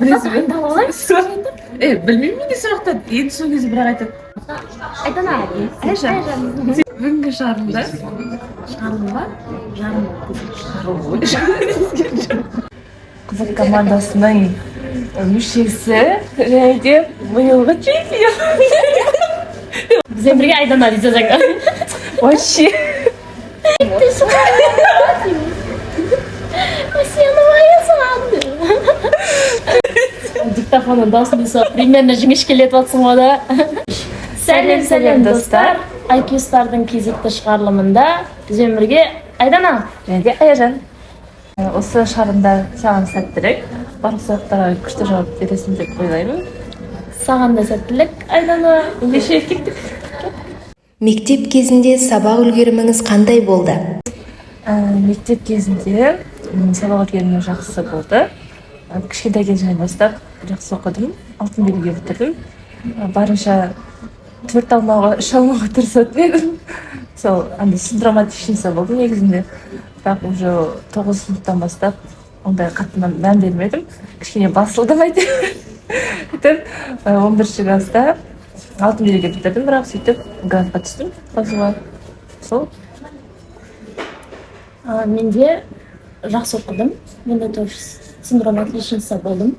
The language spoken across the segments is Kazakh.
білесің бе? Білмеймін мен де сұрақтады. Енді сол кезде бірақ айтады. Айдана. Айжан. Бүгінгі шығарылымда қызық командасының мүшесі және де биылғы чемпион. Бізбен бірге Айдана дейді жаңа. Вообще. Диктофонның дауысын естіп, примерно жіңішкелетіп жатсың ғой да. Сәлем достар. IQ-стардың кезекті шығарылымында бізбен бірге Айдана және де Айжан. Осы шығарылымда саған сәттілік, барлық сұрақтарға күшті жауап бересің деп ойлаймын. Саған да сәттілік, Айдана. Ендеше кеттік. Мектеп кезінде сабақ үлгеріміңіз қандай болды? Мектеп кезінде сабақ үлгерімім жақсы болды. Кішкентай кезімнен бастап жақсы оқыдым, алтын белгіге бітірдім. Барынша 4 алмауға, 3 алмауға тырысатын едім. Сол андай синдроматичница болды негізінде. Бірақ уже 9 сыныптан бастап ондай қатты мән бермедім. Кішкене басылдым әйтеуір. 11 класста алтын белгіге бітірдім, бірақ сөйтіп грантқа түстім қазуға. Сол. Мен де жақсы оқыдым. Мен де тоже синдроматичница болдым.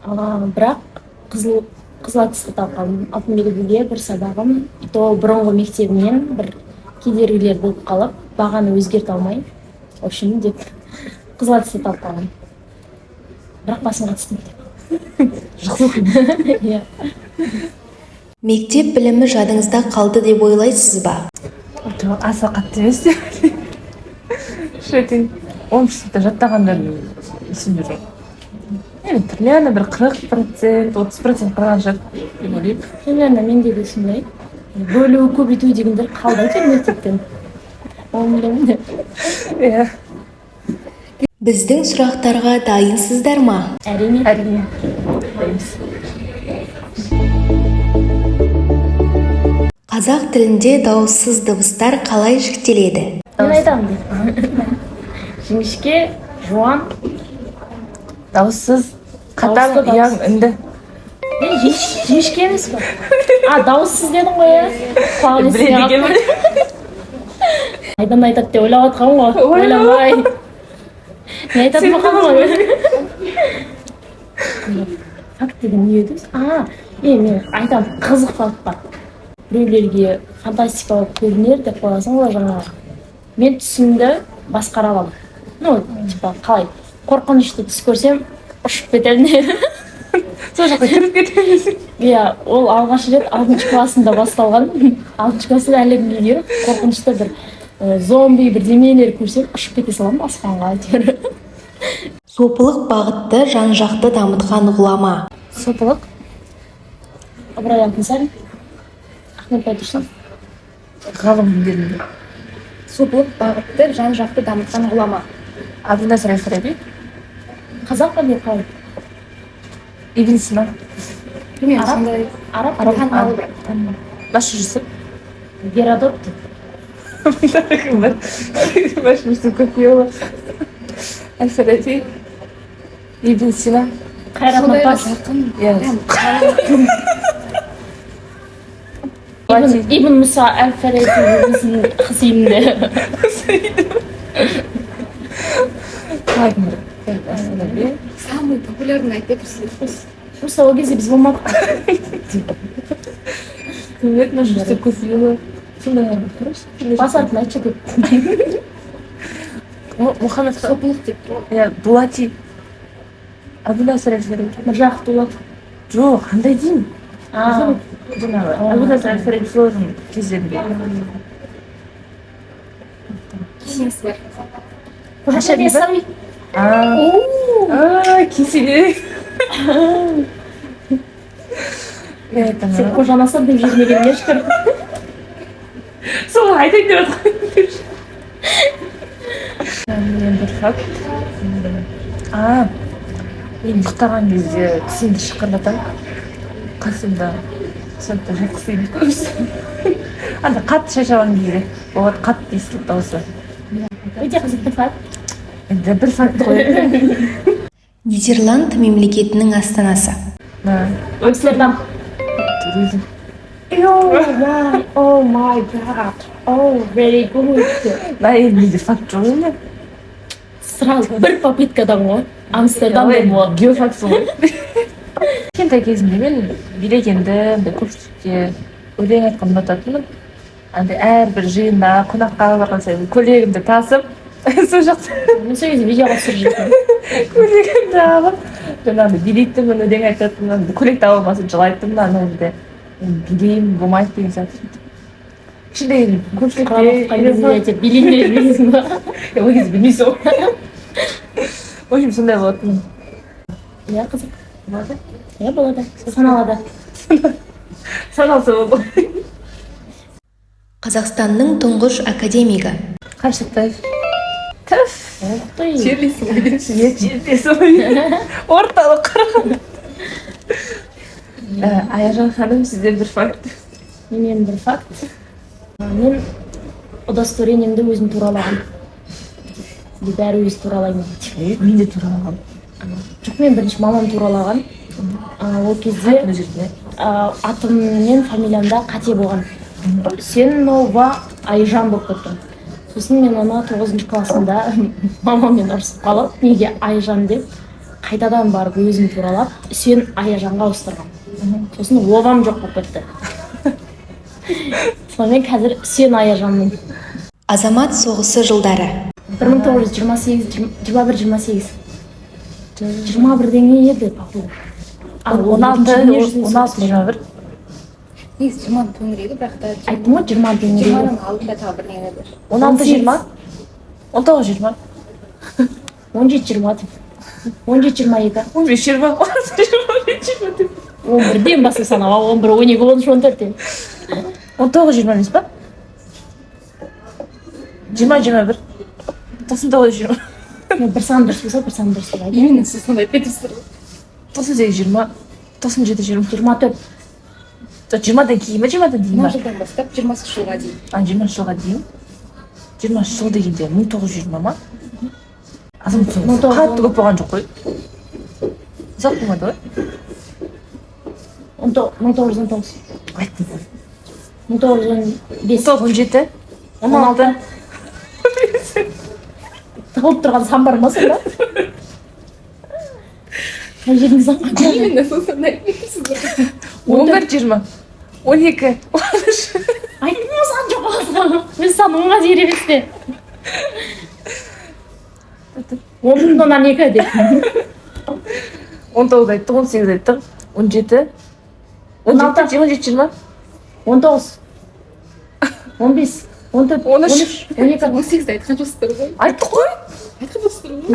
Бірақ қызыл атысты тапқанмын. Алтын белгіге бір сабағым, то бұрынғы мектебімнен бір кедергілер болып қалып, бағаны өзгерте алмай, в общем, деп қызыл атысты тапқанмын. Бірақ басымға түстім деп. Жақсы оқыдым. Мектеп білімі жадыңызда қалды деп ойлайсыз ба? Аса қатты емес деп. Шөйтін 10 сыныпта жаттағандар есімде жоқ. Примерно бір 40%, 30% қалған шығар деп ойлаймын. Примерно менде де сондай. Бөлу, көбейту дегендер қалды әйтеуір мектептен. Иә. Біздің сұрақтарға дайынсыздар ма? Әрине. Қазақ тілінде дауыссыз дыбыстар қалай жіктеледі? Мен айтамын деп. Жіңішке, жуан, Дауыссыз, қатаң, яң, үнді. жіңішке емес па? Дауыссыз дедің ғой, иә? Құлағын естімей қалып. Айдан айтады деп ойлап жатқанмын ғой. Ойламай. Не айтатын болғанмын ғой. Факт деген не еді? Мен айтамын, қызық факт бар. Біреулерге фантастика болып көрінер деп қоясың ғой жаңағы. Мен түсімді басқара аламын. Типа, қалай? Қорқынышты түс көрсем, ұшып кетемін. Сол жақта кіріп кетеміз. Иә, ол алғаш рет 6 классында басталған. 6 классында әлі күнге дейін қорқынышты бір зомби, бір демелер көрсем, ұшып кете саламын аспанға әйтеуір. Сопылық бағытты жан-жақты дамытқан ғұлама. Сопылық? Ыбырай Алтынсарин. Ахмет Байтұрсынов. Ғалым делінді. Сопылық бағытты жан-жақты дамытқан ғұлама. Әбу-Насыр әл-Фараби. Қазақ па деп қалай? Ибн Сина. Араб? Баш жүсіп. Геродот деп. Баш жүсіп көпейолы. Әл-Фараби. Ибн Сина. Қайрат Нұртас. Ибн Мұса әл-Фараби Хусейнді. Самый популярный айтып тұрсыз. Просто ол кезде біз болмадық. Көмет наш жүсіп көпейолы. Сондай құрыш. Бас артын айтшы деп. Мұхаммед Сопылық деп. Дулати. Әбу-Насыр әл-Фараби. Міржақып Дулат. Жоқ, қандай деймін? Жаңағы Әбу-Насыр әл-Фараби солардың кездерінде. Кесеңіз бар. Қожа Яссауи. Кесене. Сен қожанасың деп жеріне келмей шықыр. Сол айтайын деп отқан. Мен бір факт. Мен ұйықтаған кезде тісімді шықырлатамын. Қасымда сонда жатқысы келмейді. Анда қатты шаршаған кезде болады, қатты естіліп дауысы. Өте қызықты факт. Енді бір факт қойып. Нидерланд мемлекетінің астанасы. Амстердам. Туризм. Oh my god. Oh, very good. 나의 미드 факт жоқ енді. Сразу бір попыткадан ғой. Амстердам деп болады. Геофаксың ғой. Кішкентай кезімде мен билегенді көпшілікке өлең айтқан ұнататынмын. Андай әрбір жиында қонаққа барған сайын көйлегімді тасып сол жақта Мен сол кезде видеоға түсіріп жүрдім. көйлегімді алып жаңағыдай билейтінмін, өлең айтатынмын, көйлек таба алмасын жылайтынмын да ана жерде билеймін болмайды деген сияқты. Кішкентай көпшілікке Билеймін ба? ол кезде білмейсің ғой. В общем, сондай болатын. Иә, қызық. Иә, болады. Саналады. Саналса болды. Қазақстанның тұңғыш академигі. Қаныш Сәтпаев. Түф. Той. Жерлесің ғой. Жерлесің ғой. Орталық қараған. Аяжан ханым, сізден бір факт. Менен бір факт. Мен удостоверениемді өзім туралағам. Сізде бәрі өзі туралаймын. Мен де туралағам. Жоқ, мен бірінші мамам туралаған. Ол кезде атым мен фамилиямда қате болған. Үсенова Айжан болып кеттім. Сосын мен ана 9 классында мамамен ұрысып қалып, неге Айжан деп қайтадан барып өзім туралап, Үсен Айжанға ауыстырғам. Сосын овам жоқ болып кетті. Сонымен қазір Үсен Айжанмын. Азамат соғысы жылдары. 1928, 21-28. 21 деңе еді, походу. 16-21. негізі 20 төңірегі, бірақ та Айттым ғой 20 деңе. 20-ның алдында тағы бірдеңе бар. 16-20. 19-20. 17-20. 17-22. 15-20. 16-20. 11-ден басып санауға, 11, 12, 13, 14. 19-20 емес па? 20-21. 99-20. Бір сан дұрыс болса, бір сан дұрыс болады. Именно сіз сондай айтып 98-20. 97-20. 24. 20-дан кейін ба, 20-дан дейін мына ба? жылдан бастап 20 жылға дейін. 20 жылға дейін. 20 жыл дегенде 1920 ма? Азамат соғысы 1920. қатты көп болған жоқ қой. Ұзақ болмады ғой? 1919. Айттым. 1915. 17. 16. Тығылып тұрған сан бар ма сонда? Қай жеріңіз сан қанша? Именно сондай айтып 11-20. 12. Айттым ғой сан жоқ болса. Мен сан 10-ға дейін емес пе? 10-дан 2 деп. 19 айттық, 18 айттық, 17. 16, 17-20. 19. 15. 14. 13. 12. 18 айтқан жоқсыздар ғой. Айттық қой. Айтқан жоқсыздар ғой.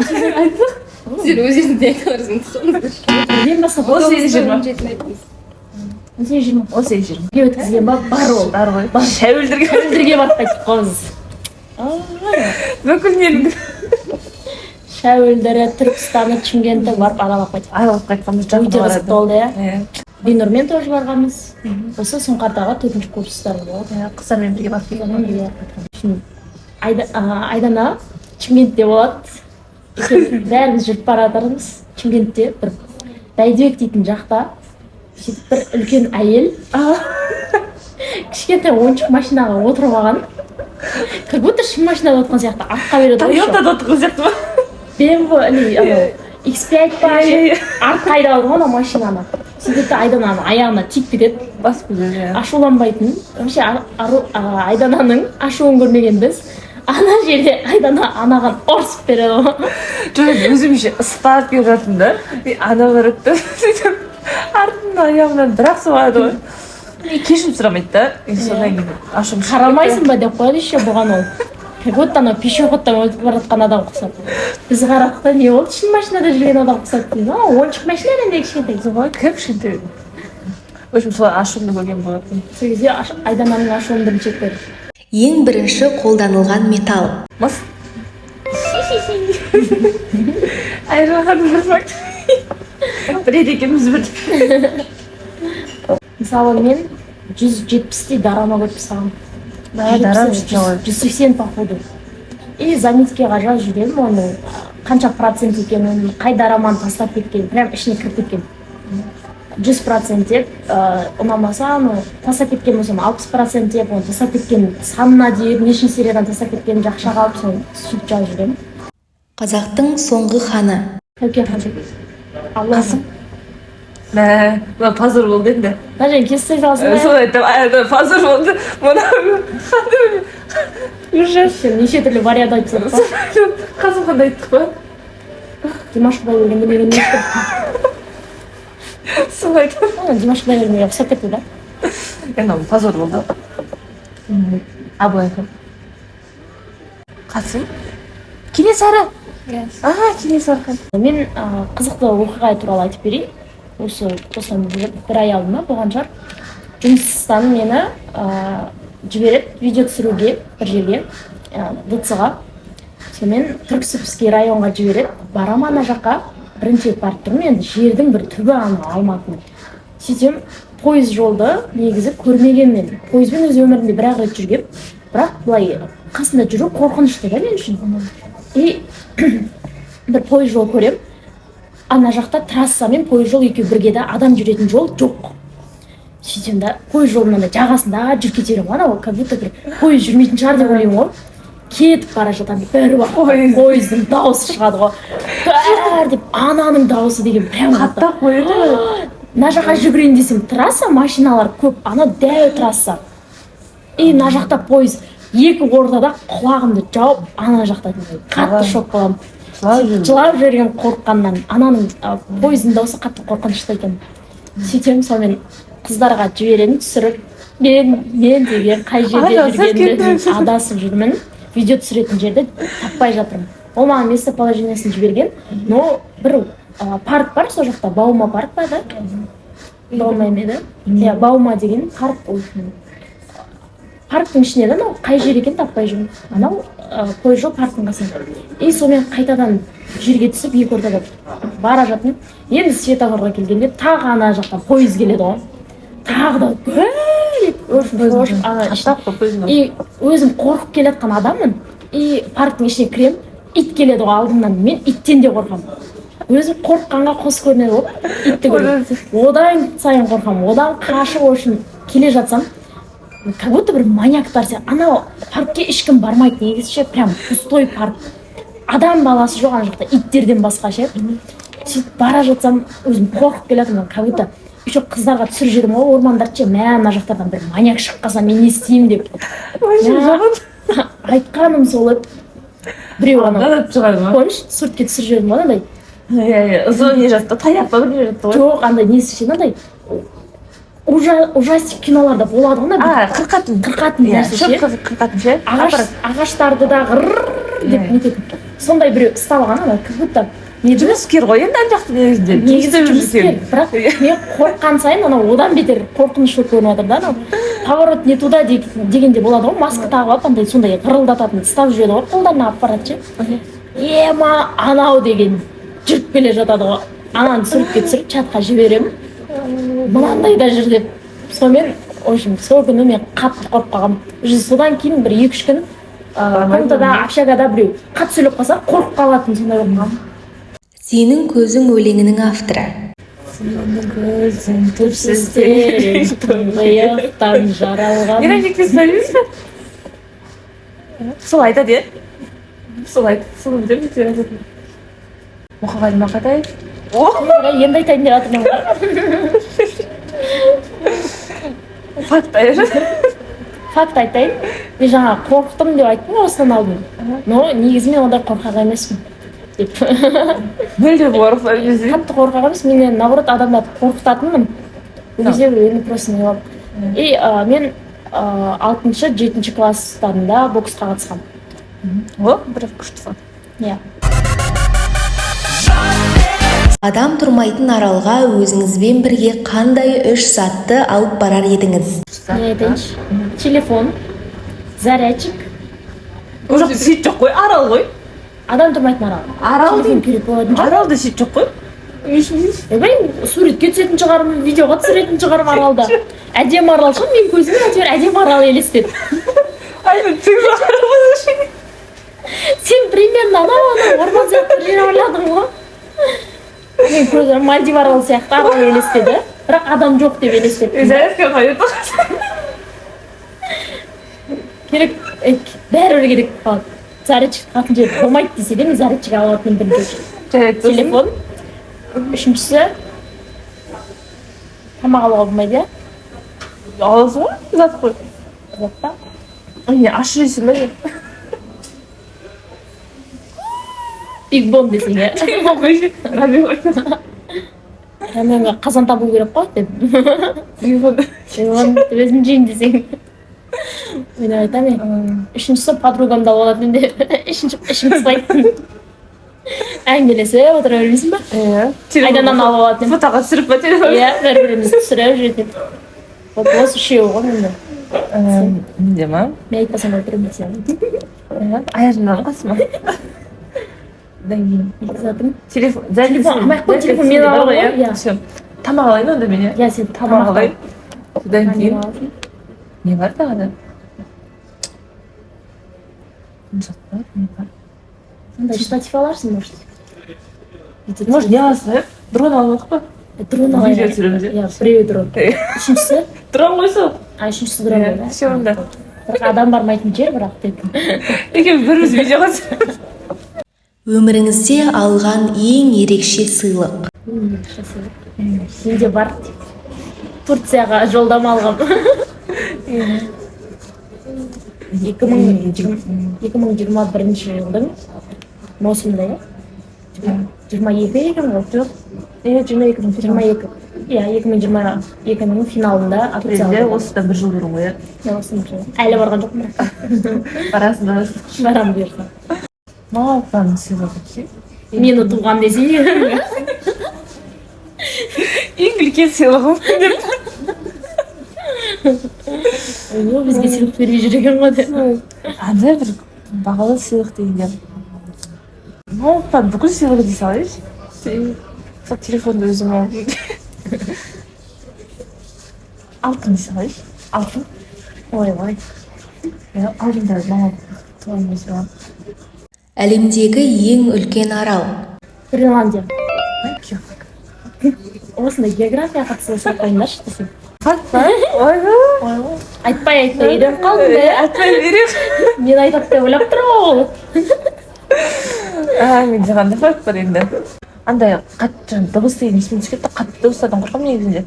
Сіздер өздеріңізде айтқандарыңыз. Ең бастап 18-20. 18-20. 18-20. Не өткізген ба? Бар ол. Бар ғой. Шәуілдірге. Шәуілдірге барып қайтып қалыңыз. Бүкіл неліңді. Шәуілдірі, Түркістаны, Шымкентті барып аралап қайтып. Аралап қайтқанымыз жақын Өте қызық болды, иә. Иә. Бинұрмен тоже барғанбыз. Осы Сұңқардағы 4-ші курстар болды. Қыздармен бірге барып Сонымен бірге барып Айдана Шымкентте болады. Бәріміз жүріп бара жатырмыз. Шымкентте бір Бәйдібек дейтін жақта сөйтіп бір үлкен әйел кішкентай ойыншық машинаға отырып алған. Как будто шын машинада отырған сияқты артқа береді ғой. Тойотада отырған сияқты ма? BMW анау X5 па, артқа айдап алған машинаны. Сөйтіп Айдананың аяғына тиіп кетеді. Басып кетеді. Ашуланбайтын. Вообще Айдананың ашуын көрмеген біз. Ана жерде Айдана анаған ұрсып береді ғой. Жоқ, өзімше ыстап келіп жатырмын да. Ана барыпты. Сөйтіп артында аяғымнан бір-ақ соғады ғой. Кешірім сұрамайды да. Содан кейін ашуым шығып Қарамайсың ба деп қояды еще бұған ол. Как будто ана пешеходтан өтіп бара жатқан адам ұқсап. Біз қарадық та не болды? Шын машинада жүрген адам ұқсап дейді. Ойыншық машинадан да кішкентай. Солай кішкентай. В общем, солай ашуымды көрген болатын. Сол кезде Айдананың ашуын бірінші рет көрдім. Ең бірінші қолданылған металл. Мыс. Айжанханым бір факт. Біледі екенбіз бір. Мысалы мен 170-тей дарама көріп тастағанмын. Дарам 180 походу. И заметке ғажап жүремін оны қанша процент екенін, қай дараман тастап кеткен, прям ішіне кіріп кеткен. 100% деп, ұнамаса, тастап кеткен болсам 60% деп, оны тастап кеткен санына дейін, нешін сериядан тастап кеткен жақша қалып, соны сөйтіп жазып жүремін. Қазақтың соңғы ханы. Тәуке хан. Қасым. Мә, пазыр болды енді. Нәжен кесте салсын. Сол айтып, пазыр болды. Неше түрлі вариант айтып жатыр. Қасым қандай айттық па? Димаш Құдайбергенді мен естіп. Сол айтып. Димаш Құдайбергенге ұқсап кетті да. Енді пазыр болды. Абылай хан. Қасым? Кенесары. Кенесары хан. Мен қызықты оқиға туралы айтып берейін. Осы осыдан бір ай алдында болған шығар. Жұмыстан мені жібереді видео түсіруге бір жерге, ДЦ-ға. Сонымен Түрксібский районға жібереді. Барам ана жаққа, бірінші рет барып тұрмын, енді жердің бір түбі алмадым. Сөйтсем, пойыз жолды негізі көрмегенмен, пойызбен өз өмірімде бір-ақ рет жүргем, бірақ былай қасында жүру қорқынышты да мен үшін. И бір пойыз жол көрем. Ана жақта трасса мен пойыз жол екеуі бірге, да адам жүретін жол жоқ. Сөйтсем да пойыз жолының жағасында жүріп кете беремін, анау как будто бір пойыз жүрмейтін шығар деп ойлаймын ғой. Кетіп бара жатамын, бір уақыт пойыздың дауысы шығады ғой. Бәр деп ананың дауысы деген прям Қаттақ қойды. Мына жаққа жүгірейін десем, трасса, машиналар көп, ана дәу трасса. И мына жақта пойыз екі ортада құлағымды жауып, ана жақта қатты шок боламын. Жылап жүрген қорыққаннан, ананың пойыздың дауысы қатты қорқынышты екен. Сөйтем, сонымен қыздарға жіберемін, түсіріп, мен деген қай жерде жүргенімді адасып жүрмін, видео түсіретін жерді таппай жатырмын. Ол маған местоположениесін жіберген, но бір парк бар сол жақта, Баума парк бар да? Баума емеді? Баума деген парк ол. Парктың ішіне де қай жер екен таппай жүрмін. Анау пойыз жол парктың қасында. И сонымен қайтадан жерге түсіп, екі ортада бара жатырмын. Енді светофорға келгенде тағы ана жақтан пойыз келеді ғой. Тағы да и өзім қорқып келе жатқан адаммын. И парктың ішіне кірем, ит келеді ғой алдымнан. Мен иттен де қорқамын. Өзім қорыққанға қос көрінеді ғой. Итті көрем. Одан сайын қорқамын. Одан қашып үшін келе жатсам, как будто бір маньяктар сияқты. Анау паркке ешкім бармайды негізі, прям пустой парк. Адам баласы жоқ ана жақта, иттерден басқа ше. Сөйтіп бара жатсам, өзім қорқып келе жатырмын, как будто еще қыздарға түсіріп жібердім ғой, ормандарда мә мына жақтардан бір маньяк шығып қалса мен не істеймін деп. Айтқаным сол еді. Біреу ана помнишь, суретке түсіріп жібердім ғой андай. Ұзын не жатты, таяқ па бірдеңе жатты ғой. Жоқ, андай несі ше, андай ужастик киноларда болады ғой, қырқатын нәрсе ше. Қырқатын ше. Ағаштарды да ғыррррр деп нететін. Сондай біреу ұсталған, ана как будто жұмыскер ғой енді ана жақты негізінде. Негізі жұмыскер, бірақ мен қорыққан сайын анау одан бетер қорқынышлы көрініп жатыр да, анау поворот не туда дегенде болады ғой, маска тағып алып андай сондай ғырылдататын ұстап жүреді ғой, қолдарына аппарат ше. Ема анау деген жүріп келе жатады ғой. Ананы суретке түсіріп чатқа жіберемін. Мынандай да жүр деп. Сонымен, в общем, сол күні мен қатты қорқып қалғанмын. Содан кейін бір 2-3 күн комнатада, общагада біреу қатты сөйлеп қалса қорқып қалатын, сондай болып қалғанмын. Сенің көзің өлеңінің авторы. Сенің көзің түпсіз терең, тұңғиықтан жаралған. Мира жеткізіп білеміз бе? Сол айтады, сол айтады, сол білемін, сен айтатын. Мұқағали Мақатаев. Енді айтайын деп жатырмын ғой. Факт айтайын. Мен жаңа қорықтым деп айттым осыдан алдым. Но негізі мен ондай қорқақ емеспін. Мүлде қорқақ емеспін. Қатты қорқақ емес, мен наоборот адамдарды қорқытатынмын. Бұл кезде енді просто не болып. И мен 6-7 класстарында боксқа қатысқам. О, бір күшті факт. Иә. Адам тұрмайтын аралға өзіңізбен бірге қандай 3 затты алып барар едіңіз? Не айтайыншы? Телефон, зарядчик. Ол жақта сөйт жоқ қой, арал ғой. Адам тұрмайтын арал. Арал Телефон керек болатын жоқ. Аралда сөйт жоқ қой. Суретке түсетін шығармын, видеоға түсіретін шығармын аралда. Әдем арал шығар, мен көзіме әйтеуір әдем арал елестеді. Айны тың жоқ арал. Сен примерно анау орман сияқты бір жер ойладым ғой. Мен көзім Мальдив аралы сияқты арал елестеді. Бірақ адам жоқ деп елестеттім. Зарядка қойып. Керек бәрібір керек қалады. Зарядчик қатын жер болмайды десе де мен зарядчик алатынмын бірінші. Телефон. Үшіншісі тамақ алуға болмайды, иә? Аласың ғой, зат қой. Зат па? Не, аш жейсің бе? Биг бон десең, иә? Раменға қазан табу керек қой деп. Биг бон өзім жейін десең. Мен айтамын. Үшіншісі подругамды алып алатын деп ішім қыспайтын. Әңгімелесіп отыра бермейсің ба? Иә. Айданнан алып алатын. Фотоға түсіріп па телефон? Иә, бір-бірімізді түсіріп жүретін. Вот осы үшеуі ғой менде. Менде ма? Мен айтпасам өлтіремін сені. Аяғымнан қасыма. Затым. Телефон. Телефон мен алып ғой. Иә. Тамақ алайын онда мен, иә? Иә, сен Тамақ алайын. Содан кейін. Не бар тағы да? Не бар? Сонда штатив аларсың, может. Может, не аласың, дрон алып па? Дрон алайын. Видео түсіреміз, иә? Біреуі дрон. Үшіншісі? Дрон қойса. Үшіншісі дрон ғой. Все онда. Бірақ адам бармайтын жер, бірақ дедім. Екеуміз біріміз видеоға түсіреміз. Өміріңізде алған ең ерекше сыйлық. Менде бар. Турцияға жолдама алғам. 2021 жылдың маусымында, иә? 22 екен ғой, жоқ? Иә, 22. Иә, 2022-нің финалында Апрельде осыдан бір жыл бұрын ғой, иә? Әлі барған жоқпын. Барасың ба? Барам бұйырса. Маған сыйлық екен. Мені туған десең. Ең үлкен сыйлығым деп. Бізге сыйлық бермей жүрген ғой деп. Андай бір бағалы сыйлық дегенде. Маған бүкіл сыйлығы дей салайыншы. Сол телефонды өзім алдым. Алтын дей салайыншы. Алтын. Ой. Алдында маған туған өзім. Әлемдегі ең үлкен арал. Гренландия. Осындай география қатысы сұрақ қойыңдаршы десең. Факт па? Ой. Айтпай үйреніп қалдым да. Айтпай берем. Мен айтады деп ойлап тұрмын. Менде қандай факт бар енді. Андай қатты дыбыс деген есіме түсіп кетті. Қатты дыбыстардан қорқамын негізінде.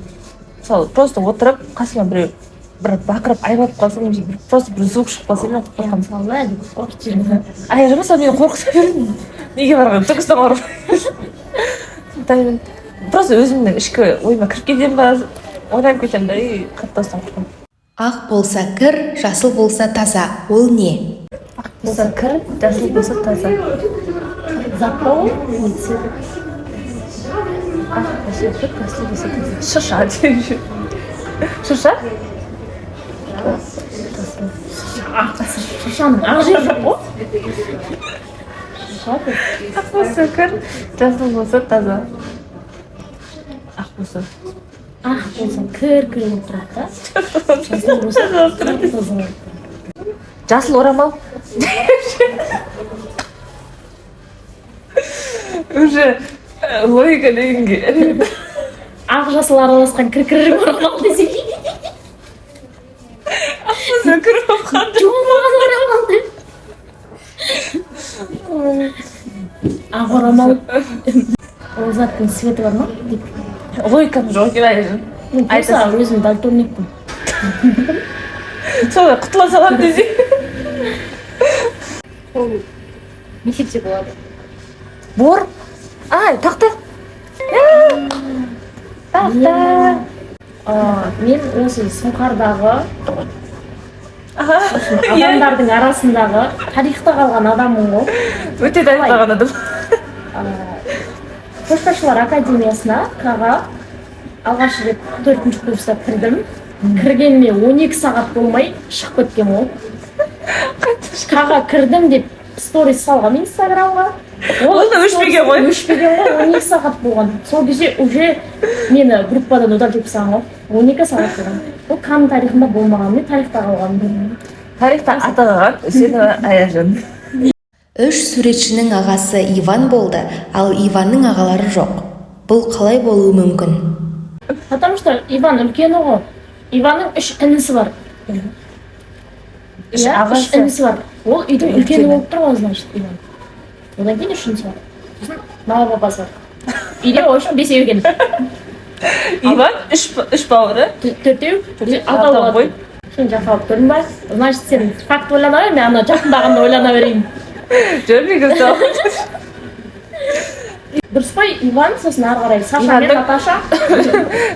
Мысалы, просто отырып, қасыма біреу бір бақырып айғайлап қалса, немесе просто бір звук шығып қалса, мен қорқамын. Мысалы, әлі қорқып жүрмін. Аяғымаса мені қорқыта бермін. Неге барған? Түркістан барып. Просто өзімнің ішкі ойыма кіріп кетемін ба, ойланып кетемін да, қатты дауыстан қорқамын. Ақ болса кір, жасыл болса таза. Ол не? Ақ болса кір, жасыл болса таза. Зат па ол? Ақ болса кір, жасыл болса таза. Шырша деймін. Шырша? Шыршаның ақ жері жоқ қой. Ақ болса кір, жасыл болса таза. Ақ болса. Ақ болса кір болып тұрады да. Жасыл болса таза. Жасыл орамал. Уже логика дегенге. Ақ жасыл араласқан кір орамал десең. Ақ болса кір болып қалды. Жуылмаған орамал деп. Ақ орамал. Ол заттың светі бар ма? Логикам жоқ екен айжын. Мен просто өзім дальтоникпін. Солай құтыла салам десең. Ол мектепте болады. Бор. Тақта. Тақта. Мен осы сұңқардағы адамдардың арасындағы тарихта қалған адаммын ғой. Өте тарихта қалған адам. Пошташылар академиясына К-ға алғаш рет 4-ші курста кірдім. Кіргеніме 12 сағат болмай шығып кеткен ғой. К-ға кірдім деп сторис салғам Инстаграмға. Ол да өшпеген ғой. 12 сағат болған. Сол кезде уже мені группадан удалить етсең ғой. 12 сағат болған. Ол К-ның тарихында болмаған, мен тарихта қалғанмын. Тарихта аты қалған, сені Аяжан. Үш суретшінің ағасы Иван болды, ал Иванның ағалары жоқ. Бұл қалай болуы мүмкін? Потому что Иван үлкені ғой. Иванның 3 інісі бар. Үш Иә, 3 ағасы. інісі бар. Ол үйдің үлкені Үлкені. болып тұр ғой, значит, Иван. Одан кейін 3 інісі бар. Сосын мама папасы бар. Үйде в общем 5 екен. Иван үш бауыры. 4-еу, алтау алтау ғой. болады. Сен жақалып көрдің ба? Значит, сен факт ойлана бер, мен ана жақындағанда ойлана берейін. Жүрмеңіз да. Дұрыс қой, Иван, сосын ары қарай Саша мен Иванның- Наташа.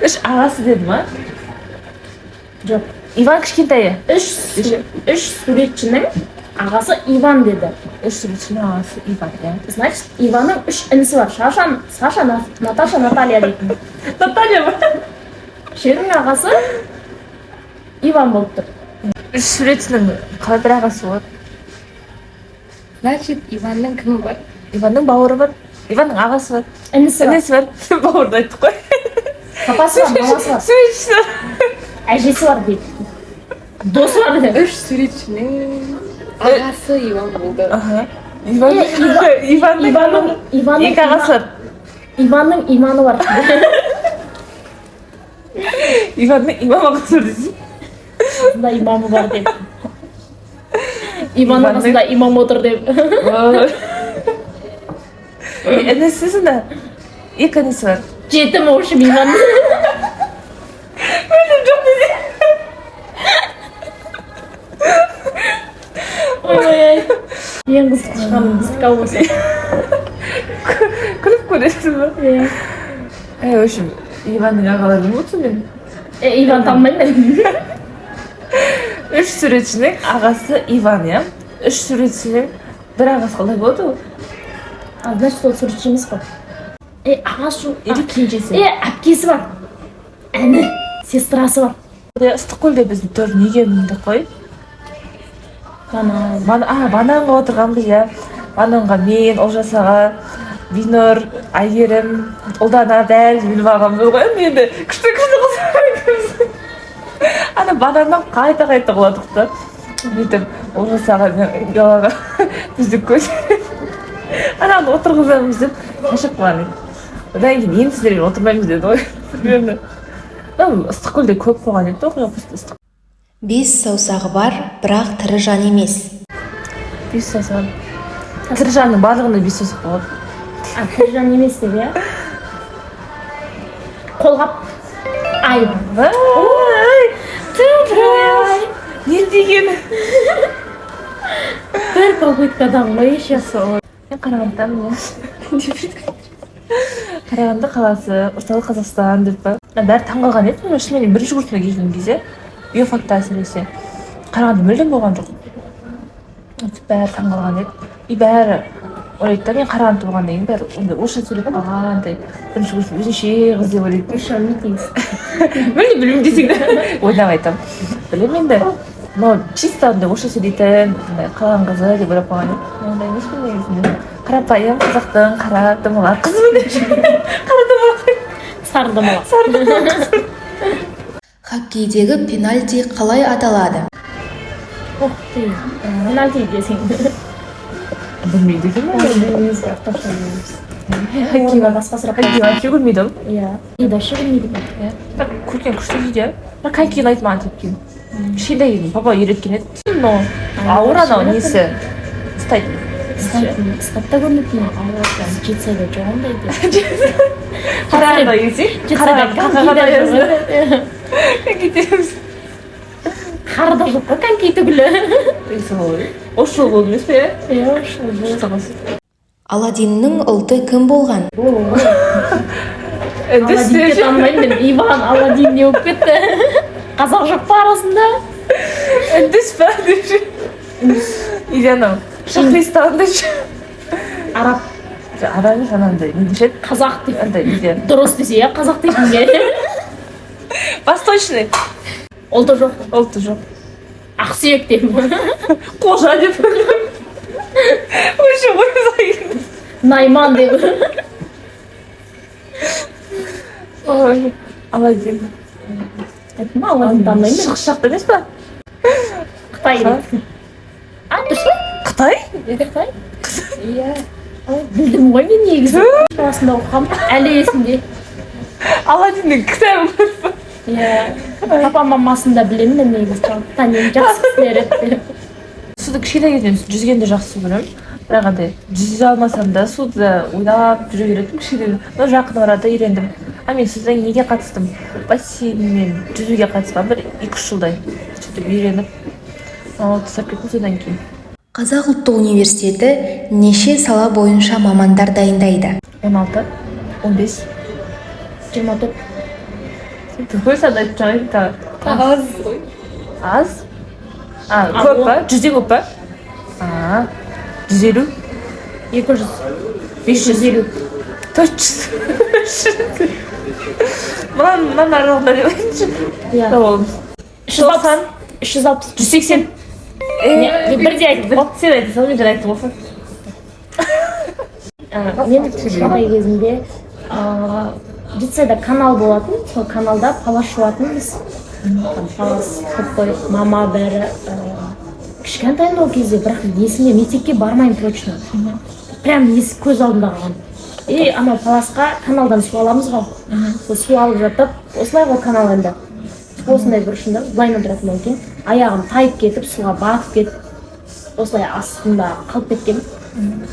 Үш ағасы деді ма? Жоқ. Иван кішкентайы. 3 суретшінің ағасы Иван деді. Үш суретшінің ағасы Иван, иә. Значит, Иванның 3 інісі бар. Саша, Наташа, Наталья дейтін. Наталья ма? Үшеудің ағасы Иван болып тұр. Үш суретшінің қалай бір ағасы болады? Значит, Иванның кімі бар? Иванның бауыры бар. Иванның ағасы бар. Інісі бар. Інесі бар. Бауырды айттық қой. Папасы бар, мамасы бар. Суретшісі бар. Әжесі бар дейді. Досы бар дейді. Үш суретшінің ағасы Иван болды. Аха. Иванның екі ағасы бар. Иванның иманы бар. Иванның имам ағасы бар дейсің. Қасында имамы бар деп. Иванның қасында имам отыр деп. Інесі сонда екі інесі бар. 7 в общем Иван. Ой, ең қызық шығаным біздікі болса. Күліп көресің ба? Иә. В общем, Иванның ағаларын ұмытсын мен. Иван танымаймын мен. Үш суретшінің ағасы Иван, иә? Үш суретшінің бір ағасы қалай болады ол? Значит, ол суретші емес қой. Ағасы жоқ. Или кенжесі? Әпкесі бар. Әні, сестрасы бар. Ыстықкөлде біздің тоже неге міндік қой? Бананға отырғанбыз, иә. Бананға мен, Олжас-аға, Бинур, Айгерім, Ұлдана дәл біліп алғанбыз ғой. Енді күшті қыздар. Ана бананнан қайта құладық та. Бүйтіп Олжас-аға мен Ұялаға бізді көз. Ананы отырғызамыз деп шашып қалған еді. Одан кейін енді сіздермен отырмаймыз деді ғой. Ыстықкөлде көп болған еді ғой. 5 саусағы бар, бірақ тірі жан емес. 5 саусағы. Тірі жанның барлығында 5 саусақ болады. Тірі жан емес деп, иә? Қолғап. Ай. Не дегені? Бір попыткадан ғой еще. Мен Қарағандыдамын, иә. Қарағанды қаласы, орталық Қазақстан деп па. Бәрі таңғалған еді. Мен шынымен бірінші курсына келген кезде биофакты әсіресе Қарағанды мүлдем болған жоқ. Бәрі таңғалған еді. Бәрі ойлайды да, мен Қарағанды болғаннан кейін бәрі ондай орысша сөйлеп қалғандай бірінші курс өзінше қыз деп ойлайды. Орысша білмейсіз. Мүлде білмеймін десең де ойнап айтамын. Білемін енді. Но чисто ондай орысша сөйлейтін, қалған қызы деп ойлап қалған еді. Ондай емеспін негізінде. Қарапайым қазақтың қара домалақ қызымын деп жүрмін. Қара домалақ. Сары домалақ. Хоккейдегі пенальти қалай аталады? Ух ты, пенальти десең. Білмейді екен ба? Білмейміз, бірақ точно білмейміз. Хоккейға басқа сұрақ хоккей вообще көрмейді. Иә. Вообще білмейді. Көрген күшті дейді. Бірақ хоккей ұнайды маған тепкен. Кішкентай кезім папа үйреткен еді. Но ауыр анау несі ұстайтын. Статта көрмеппін. Жетісайда жоқ ондай деп. Қарағанда келсең, қарағанда кетеміз. Қарда жоқ қой коньки түгілі. Осы жол болды емес пе? Иә, осы жол. Аладдиннің ұлты кім болған? Аладдинді танымаймын мен. Иван Аладдин не болып кетті? Қазақ жоқ па арасында? Үндіс па? Или анау Шахристан деші. Араб. Араб емес анандай не дешеді? Қазақ деп. Андай үйде. Дұрыс десе, иә, қазақ дейтінге. Восточный. Ұлты жоқ. Ұлты жоқ. Ақсүйек деп. Қожа деп. Уже ойызайын. Найман деп. Ой, Аладдин. Айттым ба, Аладдин танымаймын. Шығыс жақта емес па? Қытай деп. А, дұрыс па? Қытай? Қытай? Iya. Білдім ғой мен негізі. Классында оқығанмын, әлі есімде. Аладдиннің кітабы. Иә. Папа мамасын да білемін мен негізі. Танимын, жақсы кісілер еді. Суды кішкентай кезімнен жүзгенді жақсы көремін. Бірақ андай жүзе алмасам да суды ойлап жүре беретінмін кішкентай. Но жақын арада үйрендім. Мен содан неге қатыстым? Бассейн мен жүзуге қатыспам бір 2-3 жылдай. Сөйтіп үйреніп, тастап кеттім содан кейін. Қазақ ұлттық университеті неше сала бойынша мамандар дайындайды? 16, 15. 24. Бүкіл саны айтып жаңа Az. аз? Көп па? Жүзде көп па? 150, 200. 550. 400. Мынаны аралығында деп айтшы. Иә. Болмыз. 360. 360. 180. Бірде айттық қой. Сен айта сал, мен жаңа айттым ғой. Мен кішкентай кезімде жетісайда канал болатын, сол каналда палас жуатынбыз. Палас көп қой, мама бәрі кішкентайым ол кезде, бірақ есімде мектепке бармаймын точно. Прям көз алдымда қалған. И ана паласқа каналдан су аламыз ғой. Сол су алып жатып, осылай ғой канал енді. Осындай бір ұшында былайынан тұратын екен. Аяғым тайып кетіп, суға батып кетіп, осылай астында қалып кеткен.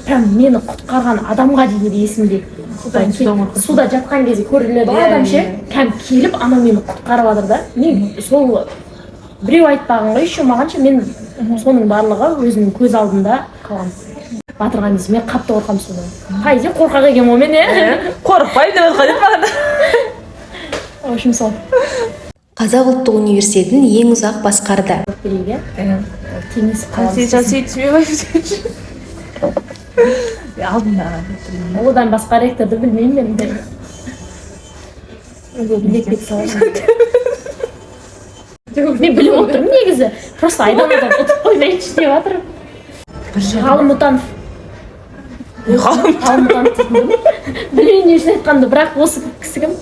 Прям мені құтқарған адамға дейін есімде. Суда жатқан кезде көріледі адам ше, кәм келіп анау мені құтқарып жатыр да. Мен сол біреу айтпаған ғой, еще мағанша мен соның барлығы өзімнің көз алдымда қалған. Батырған кезде мен қатты қорқамын содан. Қайда қорқақ екен ғой мен. Қорықпай деп отқан маған. В общем сол. Қазақ ұлттық университетін ең ұзақ басқарды? Біреуге теңіз Сен сөйтіп түсінбей қойып. Алдында. Одан басқа ректорды білмеймін мен. Білек бет саламын. Мен біліп отырмын негізі. Просто айдаладан ұтып қоймайыншы деп жатырмын. Ғалым Мұтанов. Ғалым Мұтанов дейтін. Білмеймін не үшін айтқанды, бірақ осы кісі кім?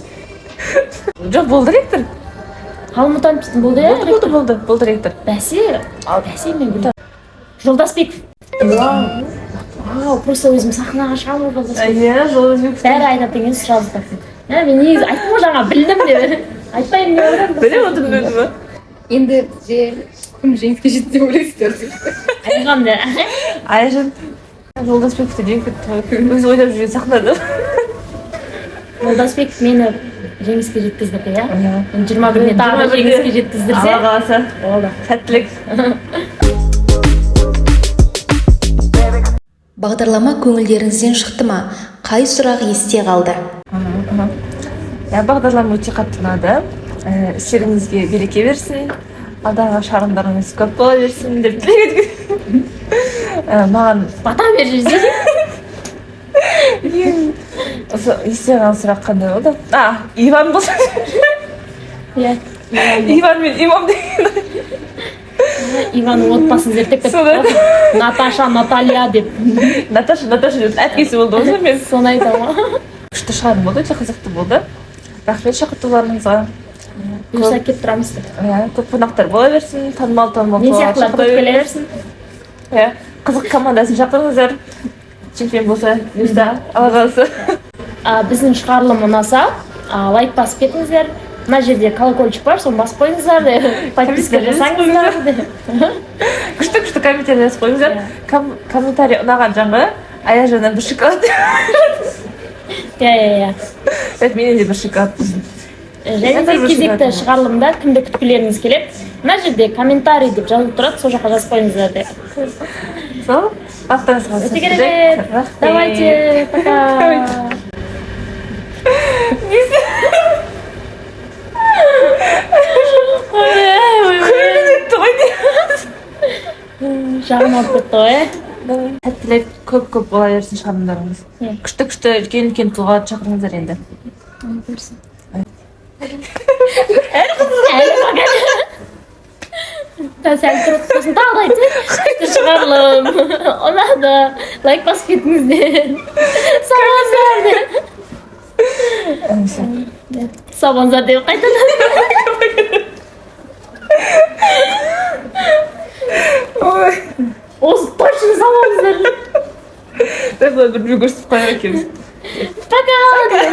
Жоқ, болды ректор. Ғалым Мұтанов дейтін болды иә? Болды ректор. Бәсе мен білмеймін. Жолдасбеков. Вау, просто өзім сахнаға шығамын Жолдасбеков. Иә, Жолдасбеков. Бәрі айтады деген сразу таптым. Мен негізі айттым ғой жаңа білдім деп. Айтпаймын деп отырмын. Біле отырдың өзі ма? Енді кім жеңіске жетті деп ойлайсыздар? Айған да. Айжан Жолдасбековті жеңіп өзі ойнап жүрген сахнада. Жолдасбеков мені жеңіске жеткіздірді, иә? 21-де тағы Алла жеңіске жеткіздірсе. қаласа. Болды. Сәттілік. Бағдарлама көңілдеріңізден шықты ма? Қай сұрақ есте қалды? Бағдарлама өте қатты ұнады. Істеріңізге береке берсін. Алдағы шағымдарыңыз көп бола берсін деп тілеген. Маған Бата бер жерде. осы есте қалған сұрақ қандай болды? Иван болса. Иә. Иван мен имам деген. Иванның отбасын зерттеп кетті. Наташа, Наталья деп. Наташа деп әпкесі болды ғой мен. Соны айтамын. Күшті шығарым болды, өте қызықты болды. Рахмет шақыртуларыңызға. Бұйырса келіп тұрамыз. Көп қонақтар бола берсін, танымал Мен сияқтылар көп келе берсін. Қызық командасын шақырыңыздар. Чемпион болса, бұйырса, Алла қаласа. Біздің шығарылым ұнаса, лайк басып кетіңіздер. Мына жерде колокольчик бар, соны басып қойыңыздар. Подписка жасаңыздар. Күшті комментарий жазып қойыңыздар. Комментарий ұнаған жанға Аяжаннан бір шоколад. Иә. Менен де бір шоколад болсын. Және де кезекті шығарылымда кімді күткілеріңіз келеді. Мына жерде комментарий деп жазылып тұрады, сол жаққа жазып қойыңыздар. Сол, вақтыңызға өте керемет. Давайте, пока. Күлінетті ғой не? Жағым алып кетті ғой. Сәттілік көп бола берсін шығарымдарыңыз. Күшті үлкен тұлғаларды шақырыңыздар енді. Әлі маған. Сәл тұрып сосын тағы да айтты. Күшті шығарылым. Ұнады. Лайк басып кетіңіздер. Сабаңыздар деп қайтадан. Осы точно сабаңыздар. Тағы да бір көрсетіп қояр екенбіз. Пока!